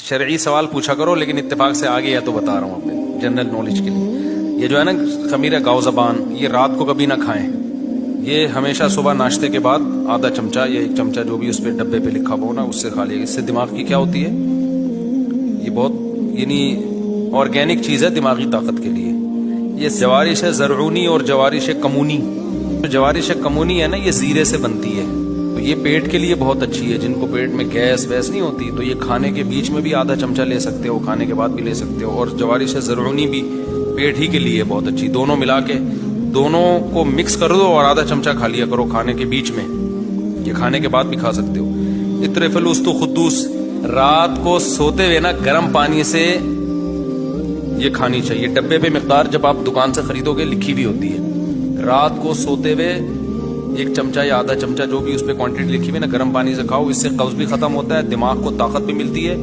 شرعی سوال پوچھا کرو لیکن اتفاق سے آگے یا تو بتا رہا ہوں اپنے جنرل نالج کے لیے. یہ جو ہے نا خمیر گاؤ زبان، یہ رات کو کبھی نہ کھائیں. یہ ہمیشہ صبح ناشتے کے بعد آدھا چمچہ یا 1 چمچہ جو بھی اس پہ ڈبے پہ لکھا ہو نا اس سے کھا لیے. اس سے دماغ کی کیا ہوتی ہے، یہ بہت یعنی آرگینک چیز ہے دماغی طاقت کے لیے. یہ جوارش ہے زرعونی اور جوارش کمونی. جوارش کمونی ہے نا یہ زیرے سے بنتی ہے، تو یہ پیٹ کے لیے بہت اچھی ہے. جن کو پیٹ میں گیس ویس نہیں ہوتی تو یہ کھانے کے بیچ میں بھی آدھا چمچہ لے سکتے ہو، کھانے کے بعد بھی لے سکتے ہو. اور جوارش زرعونی بھی پیٹ ہی کے لیے بہت اچھی. دونوں ملا کے دونوں کو مکس کر دو اور آدھا چمچہ کھا لیا کرو کھانے کے بیچ میں. یہ کھانے کے بعد بھی کھا سکتے ہو. اطرف الوسط خدوس، رات کو سوتے ہوئے نا گرم پانی سے یہ کھانی چاہیے. ڈبے پہ مقدار جب آپ دکان سے خریدو گے لکھی بھی ہوتی ہے. رات کو سوتے ہوئے 1 چمچہ یا آدھا چمچہ جو بھی اس پہ کوانٹٹی لکھی ہوئی نا گرم پانی سے کھاؤ. اس سے قبض بھی ختم ہوتا ہے، دماغ کو طاقت بھی ملتی ہے.